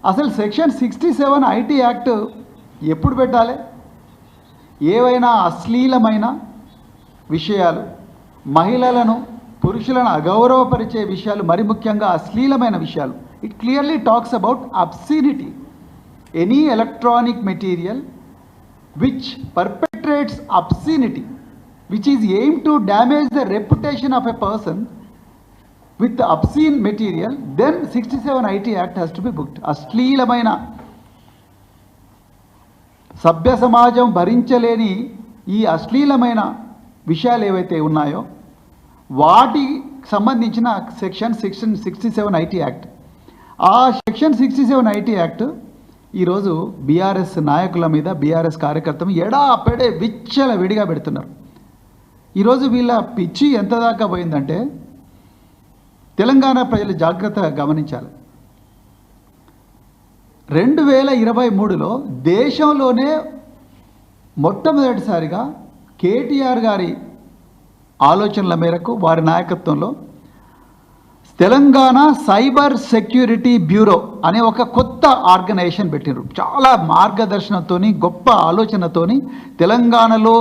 అసలు section 67 IT act ఎప్పుడు పెట్టాలి? ఏవైనా అశ్లీలమైన విషయాలు, మహిళలను పురుషులను అగౌరవపరిచే విషయాలు, మరి ముఖ్యంగా అశ్లీలమైన విషయాలు, it clearly talks about obscenity. Any electronic material which perpetrates obscenity, which is aimed to damage the reputation of a person with the obscene material, then 67 IT Act has to be booked. అశ్లీలమైన, సభ్య సమాజం భరించలేని ఈ అశ్లీలమైన విషయాలు ఏవైతే ఉన్నాయో వాటికి సంబంధించిన section 67 IT act. ఆ సెక్షన్ 67 IT యాక్ట్ ఈరోజు బీఆర్ఎస్ నాయకుల మీద, బీఆర్ఎస్ కార్యకర్తలు ఎడాపెడే విచ్చల విడిగా పెడుతున్నారు. ఈరోజు వీళ్ళ పిచ్చి ఎంత దాకా పోయిందంటే, తెలంగాణ ప్రజలు జాగ్రత్తగా గమనించాలి. 2023లో దేశంలోనే మొట్టమొదటిసారిగా కేటీఆర్ గారి ఆలోచనల మేరకు, వారి నాయకత్వంలో తెలంగాణ సైబర్ సెక్యూరిటీ బ్యూరో అనే ఒక కొత్త ఆర్గనైజేషన్ పెట్టినారు. చాలా మార్గదర్శనంతో, గొప్ప ఆలోచనతో తెలంగాణలో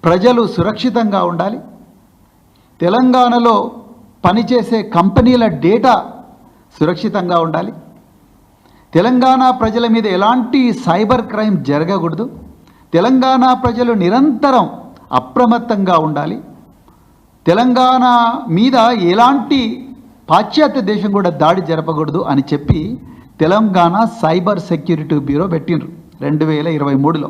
ప్రజలు సురక్షితంగా ఉండాలి, తెలంగాణలో పనిచేసే కంపెనీల డేటా సురక్షితంగా ఉండాలి, తెలంగాణ ప్రజల మీద ఎలాంటి సైబర్ క్రైమ్ జరగకూడదు, తెలంగాణ ప్రజలు నిరంతరం అప్రమత్తంగా ఉండాలి, తెలంగాణ మీద ఎలాంటి పాశ్చాత్య దేశం కూడా దాడి జరపకూడదు అని చెప్పి తెలంగాణ సైబర్ సెక్యూరిటీ బ్యూరో పెట్టినరు 2023లో.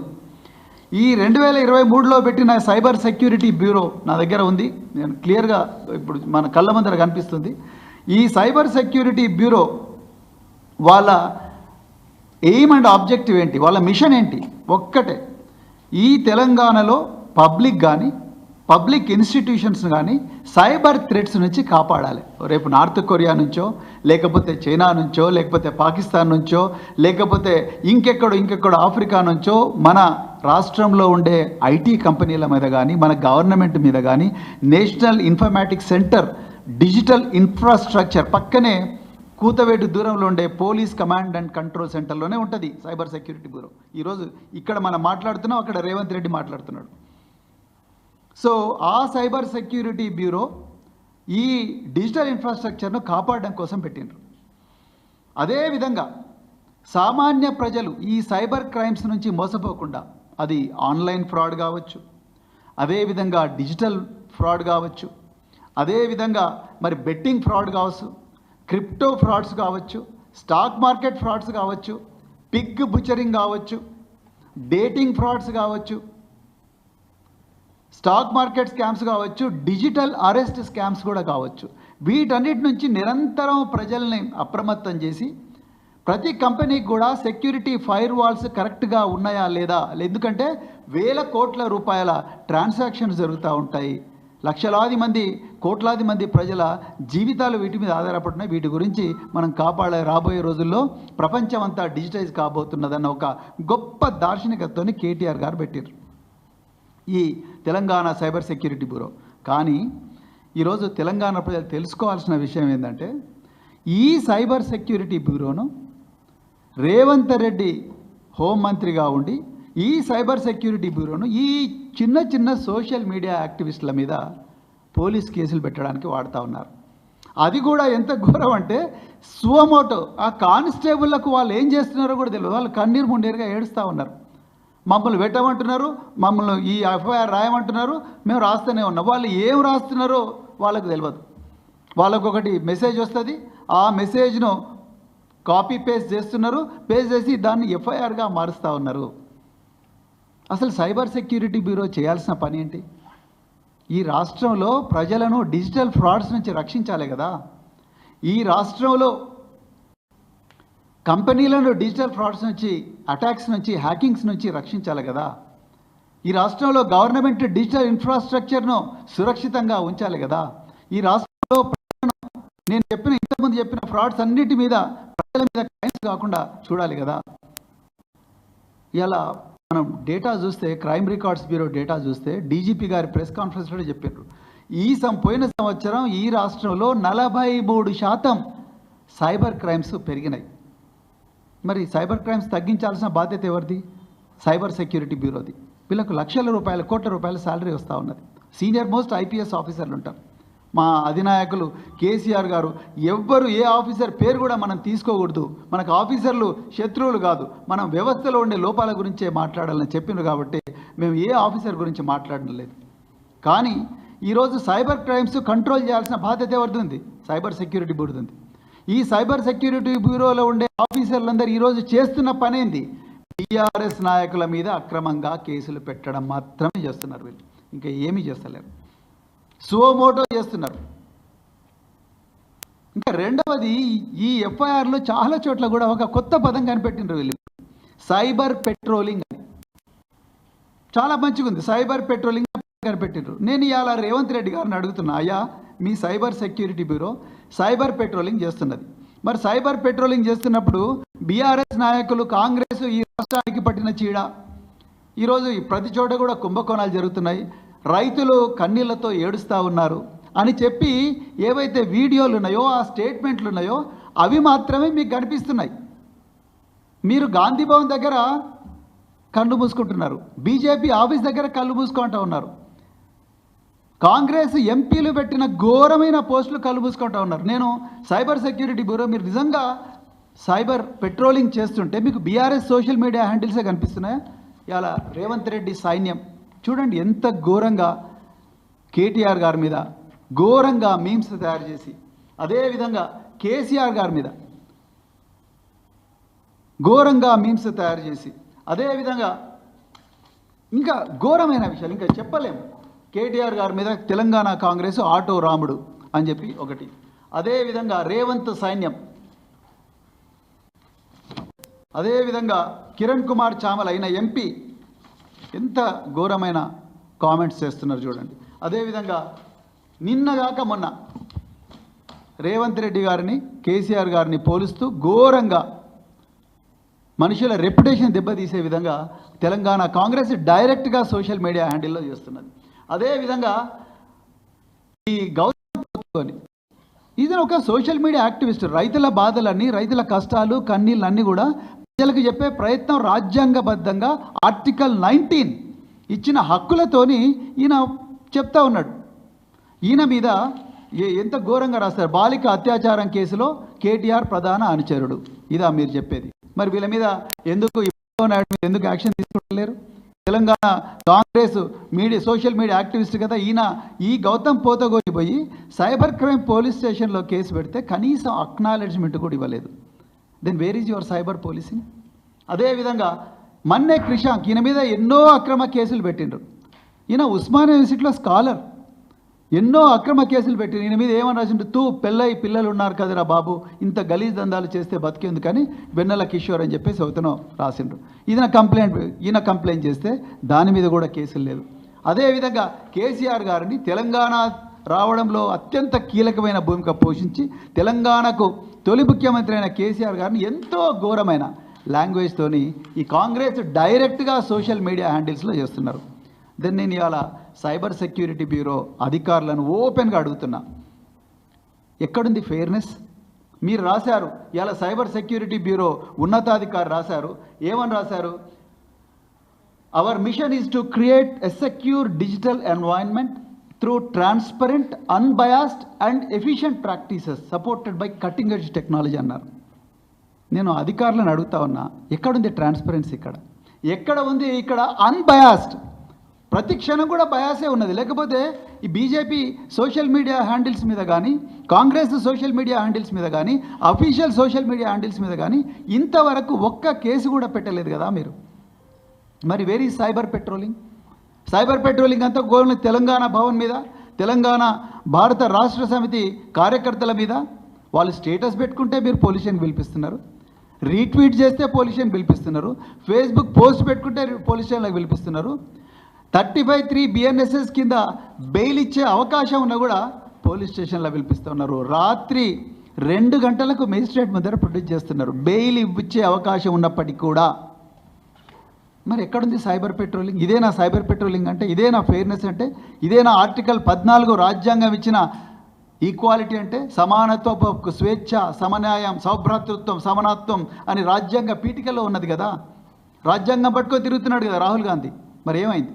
ఈ 2023లో పెట్టిన సైబర్ సెక్యూరిటీ బ్యూరో నా దగ్గర ఉంది, నేను క్లియర్గా ఇప్పుడు మన కళ్ళ ముందర కనిపిస్తుంది. ఈ సైబర్ సెక్యూరిటీ బ్యూరో వాళ్ళ ఎయిమ్ అండ్ ఆబ్జెక్టివ్ ఏంటి, వాళ్ళ మిషన్ ఏంటి? ఒక్కటే, ఈ తెలంగాణలో పబ్లిక్ కానీ, పబ్లిక్ ఇన్స్టిట్యూషన్స్ కానీ సైబర్ థ్రెట్స్ నుంచి కాపాడాలి. రేపు నార్త్ కొరియా నుంచో, లేకపోతే చైనా నుంచో, లేకపోతే పాకిస్తాన్ నుంచో, లేకపోతే ఇంకెక్కడో ఆఫ్రికా నుంచో మన రాష్ట్రంలో ఉండే ఐటీ కంపెనీల మీద కానీ, మన గవర్నమెంట్ మీద కానీ, national informatics centre digital infrastructure పక్కనే కూతవేటు దూరంలో ఉండే పోలీస్ కమాండ్ అండ్ కంట్రోల్ సెంటర్లోనే ఉంటుంది సైబర్ సెక్యూరిటీ బ్యూరో. ఈరోజు ఇక్కడ మనం మాట్లాడుతున్నాం, అక్కడ రేవంత్ రెడ్డి మాట్లాడుతున్నాడు. సో ఆ సైబర్ సెక్యూరిటీ బ్యూరో ఈ డిజిటల్ ఇన్ఫ్రాస్ట్రక్చర్ను కాపాడడం కోసం పెట్టినారు. అదేవిధంగా సామాన్య ప్రజలు ఈ సైబర్ క్రైమ్స్ నుంచి మోసపోకుండా, అది ఆన్లైన్ ఫ్రాడ్ కావచ్చు, అదేవిధంగా డిజిటల్ ఫ్రాడ్ కావచ్చు, అదేవిధంగా మరి బెట్టింగ్ ఫ్రాడ్ కావచ్చు, క్రిప్టో ఫ్రాడ్స్ కావచ్చు, స్టాక్ మార్కెట్ ఫ్రాడ్స్ కావచ్చు, పిగ్ బుచరింగ్ కావచ్చు, డేటింగ్ ఫ్రాడ్స్ కావచ్చు, స్టాక్ మార్కెట్ స్కామ్స్ కావచ్చు, డిజిటల్ అరెస్ట్ స్కామ్స్ కూడా కావచ్చు. వీటన్నిటి నుంచి నిరంతరం ప్రజల్ని అప్రమత్తం చేసి ప్రతి కంపెనీకి కూడా సెక్యూరిటీ ఫైర్ వాల్స్ కరెక్ట్గా ఉన్నాయా లేదా, ఎందుకంటే వేల కోట్ల రూపాయల ట్రాన్సాక్షన్స్ జరుగుతూ ఉంటాయి, లక్షలాది మంది, కోట్లాది మంది ప్రజల జీవితాలు వీటి మీద ఆధారపడుతున్నాయి. వీటి గురించి మనం కాపాడే రాబోయే రోజుల్లో ప్రపంచం అంతా డిజిటైజ్ కాబోతున్నదన్న ఒక గొప్ప దార్శనికతతోని కేటీఆర్ గారు పెట్టారు ఈ తెలంగాణ సైబర్ సెక్యూరిటీ బ్యూరో. కానీ ఈరోజు తెలంగాణ ప్రజలు తెలుసుకోవాల్సిన విషయం ఏంటంటే, ఈ సైబర్ సెక్యూరిటీ బ్యూరోను రేవంత్ రెడ్డి హోంమంత్రిగా ఉండి ఈ సైబర్ సెక్యూరిటీ బ్యూరోను ఈ చిన్న సోషల్ మీడియా యాక్టివిస్టుల మీద పోలీస్ కేసులు పెట్టడానికి వాడుతూ ఉన్నారు. అది కూడా ఎంత ఘోరం అంటే, సువమోటో ఆ కానిస్టేబుళ్లకు వాళ్ళు ఏం చేస్తున్నారో కూడా తెలియదు, వాళ్ళు కన్నీరు ముండేరుగా ఏడుస్తూ ఉన్నారు. మమ్మల్ని పెట్టమంటున్నారు, మమ్మల్ని ఈ ఎఫ్ఐఆర్ రాయమంటున్నారు, మేము రాస్తూనే ఉన్నాం. వాళ్ళు ఏం రాస్తున్నారో వాళ్ళకు తెలియదు. వాళ్ళకు ఒకటి మెసేజ్ వస్తుంది, ఆ మెసేజ్ను కాపీ పేస్ట్ చేస్తున్నారు, పేస్ట్ చేసి దాన్ని ఎఫ్ఐఆర్గా మారుస్తూ ఉన్నారు. అసలు సైబర్ సెక్యూరిటీ బ్యూరో చేయాల్సిన పని ఏంటి? ఈ రాష్ట్రంలో ప్రజలను డిజిటల్ ఫ్రాడ్స్ నుంచి రక్షించాలి కదా. ఈ రాష్ట్రంలో కంపెనీలను డిజిటల్ ఫ్రాడ్స్ నుంచి, అటాక్స్ నుంచి, హ్యాకింగ్స్ నుంచి రక్షించాలి కదా. ఈ రాష్ట్రంలో గవర్నమెంట్ డిజిటల్ ఇన్ఫ్రాస్ట్రక్చర్ను సురక్షితంగా ఉంచాలి కదా. ఈ రాష్ట్రంలో నేను ఇంతకుముందు చెప్పిన ఫ్రాడ్స్ అన్నిటి మీద, ప్రజల మీద క్రైమ్స్ కాకుండా చూడాలి కదా. ఇలా మనం డేటా చూస్తే, క్రైమ్ రికార్డ్స్ బ్యూరో డేటా చూస్తే, డీజీపీ గారి ప్రెస్ కాన్ఫరెన్స్లో చెప్పారు, పోయిన సంవత్సరం ఈ రాష్ట్రంలో 43% సైబర్ క్రైమ్స్ పెరిగినాయి. మరి సైబర్ క్రైమ్స్ తగ్గించాల్సిన బాధ్యత ఎవరిది? సైబర్ సెక్యూరిటీ బ్యూరోది. వీళ్ళకు లక్షల రూపాయలు, కోట్ల రూపాయల శాలరీ వస్తూ ఉన్నది. సీనియర్ మోస్ట్ ఐపీఎస్ ఆఫీసర్లు ఉంటారు. మా అధినాయకులు కేసీఆర్ గారు ఎవ్వరు ఏ ఆఫీసర్ పేరు కూడా మనం తీసుకోకూడదు, మనకు ఆఫీసర్లు శత్రువులు కాదు, మనం వ్యవస్థలో ఉండే లోపాల గురించే మాట్లాడాలని చెప్పినారు. కాబట్టి మేము ఏ ఆఫీసర్ గురించి మాట్లాడడం లేదు. కానీ ఈరోజు సైబర్ క్రైమ్స్ కంట్రోల్ చేయాల్సిన బాధ్యత ఎవరిది ఉంది? సైబర్ సెక్యూరిటీ బ్యూరోది ఉంది. ఈ సైబర్ సెక్యూరిటీ బ్యూరోలో ఉండే ఆఫీసర్లందరూ ఈరోజు చేస్తున్న పనేంది? టీఆర్ఎస్ నాయకుల మీద అక్రమంగా కేసులు పెట్టడం మాత్రమే చేస్తున్నారు. వీళ్ళు ఇంకా ఏమీ చేస్తలేరు, సుమోటో చేస్తున్నారు. ఇంకా రెండవది, ఈ ఎఫ్ఐఆర్లో చాలా చోట్ల కూడా ఒక కొత్త పదం కనిపెట్టినారు వీళ్ళు, సైబర్ పెట్రోలింగ్ అని. చాలా మంచిగా ఉంది, సైబర్ పెట్రోలింగ్ కనిపెట్టినారు. నేను ఇవాళ రేవంత్ రెడ్డి గారిని అడుగుతున్నా, అయ్యా మీ cyber security bureau cyber patrolling చేస్తున్నది, మరి సైబర్ పెట్రోలింగ్ చేస్తున్నప్పుడు బీఆర్ఎస్ నాయకులు, కాంగ్రెస్ ఈ రాష్ట్రానికి పట్టిన చీడ, ఈరోజు ప్రతి చోట కూడా కుంభకోణాలు జరుగుతున్నాయి, రైతులు కన్నీళ్లతో ఏడుస్తూ ఉన్నారు అని చెప్పి ఏవైతే వీడియోలు ఉన్నాయో, ఆ స్టేట్మెంట్లు ఉన్నాయో అవి మాత్రమే మీకు కనిపిస్తున్నాయి. మీరు గాంధీ భవన్ దగ్గర కళ్ళు మూసుకుంటున్నారు, బీజేపీ ఆఫీస్ దగ్గర కళ్ళు మూసుకుంటూ ఉన్నారు, కాంగ్రెస్ ఎంపీలు పెట్టిన ఘోరమైన పోస్టులు కళ్ళు మూసుకుంటూ ఉన్నారు. నేను సైబర్ సెక్యూరిటీ బ్యూరో, మీరు నిజంగా సైబర్ పెట్రోలింగ్ చేస్తుంటే మీకు బీఆర్ఎస్ సోషల్ మీడియా హ్యాండిల్సే కనిపిస్తున్నాయా? ఇలా రేవంత్ రెడ్డి సైన్యం చూడండి ఎంత ఘోరంగా కేటీఆర్ గారి మీద ఘోరంగా మీమ్స్ తయారు చేసి, అదేవిధంగా కేసీఆర్ గారి మీద ఘోరంగా మీమ్స్ తయారు చేసి, అదేవిధంగా ఇంకా ఘోరమైన విషయాలు ఇంకా చెప్పలేము. కేటీఆర్ గారి మీద తెలంగాణ కాంగ్రెస్ ఆటో రాముడు అని చెప్పి ఒకటి, అదేవిధంగా రేవంత్ సైన్యం, అదేవిధంగా కిరణ్ కుమార్ చామల్ అయిన ఎంపీ ఎంత ఘోరమైన కామెంట్స్ చేస్తున్నారు చూడండి. అదేవిధంగా నిన్నగాక మొన్న రేవంత్ రెడ్డి గారిని, కేసీఆర్ గారిని పోలుస్తూ ఘోరంగా మనుషుల రెప్యుటేషన్ దెబ్బతీసే విధంగా తెలంగాణ కాంగ్రెస్ డైరెక్ట్గా సోషల్ మీడియా హ్యాండిల్లో చేస్తున్నది. అదేవిధంగా ఈ గౌతమ్ ఇది ఒక సోషల్ మీడియా యాక్టివిస్ట్, రైతుల బాధలన్నీ, రైతుల కష్టాలు, కన్నీళ్ళన్నీ కూడా ప్రజలకు చెప్పే ప్రయత్నం రాజ్యాంగబద్ధంగా ఆర్టికల్ 19 ఇచ్చిన హక్కులతోని ఈయన చెప్తా ఉన్నాడు. ఈయన మీద ఎంత ఘోరంగా రాస్తారు, బాలిక అత్యాచారం కేసులో కేటీఆర్ ప్రధాన అనుచరుడు, ఇదా మీరు చెప్పేది? మరి వీళ్ళ మీద ఎందుకు ఎందుకు యాక్షన్ తీసుకోలేరు? Telangana Congress media social media activist కదా ఈయన, ఈ గౌతమ్ పోతగోని పోయి సైబర్ క్రైమ్ పోలీస్ స్టేషన్లో కేసు పెడితే కనీసం అక్నాలెడ్జ్మెంట్ కూడా ఇవ్వలేదు. Then where is your cyber policing? అదేవిధంగా మన్నే క్రిషాంక్, ఈయన మీద ఎన్నో అక్రమ కేసులు పెట్టిండ్రు. ఈయన ఉస్మానియా యూనివర్సిటీలో స్కాలర్, ఎన్నో అక్రమ కేసులు పెట్టిండ్రు. ఈయన మీద ఏమని రాసిండు? తూ పెళ్ళై పిల్లలు ఉన్నారు కదరా బాబు, ఇంత గలీజ్ దందాలు చేస్తే బతికేందుకు అని వెన్నెల కిషోర్ అని చెప్పేసి అవుతానో రాసిండ్రు. ఈయన కంప్లైంట్ చేస్తే దాని మీద కూడా కేసులు లేదు. అదేవిధంగా కేసీఆర్ గారిని తెలంగాణ రావడంలో అత్యంత కీలకమైన భూమిక పోషించి తెలంగాణకు తొలి ముఖ్యమంత్రి అయిన కేసీఆర్ గారిని ఎంతో ఘోరమైన లాంగ్వేజ్తోని ఈ కాంగ్రెస్ డైరెక్ట్గా సోషల్ మీడియా హ్యాండిల్స్లో చేస్తున్నారు. దెన్ నేను ఇవాళ సైబర్ సెక్యూరిటీ బ్యూరో అధికారులను ఓపెన్గా అడుగుతున్నా, ఎక్కడుంది ఫెయిర్నెస్? మీరు రాశారు ఇవాళ సైబర్ సెక్యూరిటీ బ్యూరో ఉన్నతాధికారి రాశారు, ఏమని రాశారు? Hour machine is to create a secure digital environment through transparent, unbiased and efficient practices supported by cutting edge technology అన్నారు. నేను అధికారులను అడుగుతా ఉన్నా, ఎక్కడుంది ట్రాన్స్పరెన్సీ? ఎక్కడ ఉంది ఇక్కడ అన్బయాస్డ్? ప్రతి క్షణం కూడా బయాసే ఉన్నది. లేకపోతే ఈ బీజేపీ సోషల్ మీడియా హ్యాండిల్స్ మీద కానీ, కాంగ్రెస్ సోషల్ మీడియా హ్యాండిల్స్ మీద కానీ, అఫీషియల్ సోషల్ మీడియా హ్యాండిల్స్ మీద కానీ ఇంతవరకు ఒక్క కేసు కూడా పెట్టలేదు కదా మీరు. మరి where is cyber patrolling? Cyber patrolling అంతా గోల్ని తెలంగాణ భవన్ మీద, తెలంగాణ భారత రాష్ట్ర సమితి కార్యకర్తల మీద వాళ్ళు స్టేటస్ పెట్టుకుంటే మీరు పోలీస్ స్టేషన్ పిలిపిస్తున్నారు, రీట్వీట్ చేస్తే పోలీస్ స్టేషన్ పిలిపిస్తున్నారు, ఫేస్బుక్ పోస్ట్ పెట్టుకుంటే పోలీస్ స్టేషన్లకు పిలిపిస్తున్నారు, 35(3) BNSS కింద బెయిల్ ఇచ్చే అవకాశం ఉన్నా కూడా పోలీస్ స్టేషన్లో పిలిపిస్తున్నారు. రాత్రి 2 గంటలకు మేజిస్ట్రేట్ ముందర ప్రొడ్యూస్ చేస్తున్నారు బెయిల్ ఇచ్చే అవకాశం ఉన్నప్పటికీ కూడా. మరి ఎక్కడుంది సైబర్ పెట్రోలింగ్? ఇదేనా సైబర్ పెట్రోలింగ్ అంటే? ఇదేనా ఫెయిర్నెస్ అంటే? ఇదేనా ఆర్టికల్ 14 రాజ్యాంగం ఇచ్చిన ఈక్వాలిటీ అంటే సమానత్వపు హక్కు, స్వేచ్ఛ, సమన్యాయం, సౌభ్రాతృత్వం, సమానత్వం అని రాజ్యాంగ పీఠికలో ఉన్నది కదా. రాజ్యాంగం పట్టుకొని తిరుగుతున్నాడు కదా రాహుల్ గాంధీ. మరి ఏమైంది?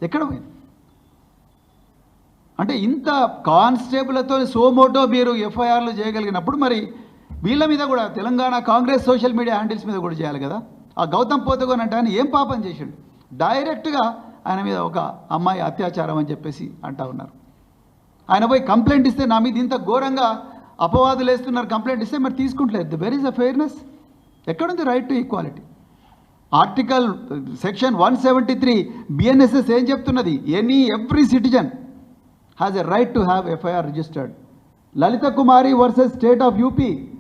ఎక్కడ పోయింది? అంటే ఇంత కానిస్టేబుల్తో సోమోటో మీరు ఎఫ్ఐఆర్లు చేయగలిగినప్పుడు మరి వీళ్ళ మీద కూడా Telangana Congress social media handles మీద కూడా చేయాలి కదా. ఆ గౌతమ్ పోతగోన్ అంటే ఆయన ఏం పాపం చేసిండు? డైరెక్ట్గా ఆయన మీద ఒక అమ్మాయి అత్యాచారం అని చెప్పేసి అంటా ఉన్నారు. ఆయన పోయి కంప్లైంట్ ఇస్తే నా మీద ఇంత ఘోరంగా అపవాదులు వేస్తున్నారు, కంప్లైంట్ ఇస్తే మరి తీసుకుంటలేదు. Where is a fairness? ఎక్కడుంది right to equality? Article section 173 BNSS ఏం చెప్తున్నది? Every citizen has a right to have FIR registered. Lalita Kumari versus state of UP.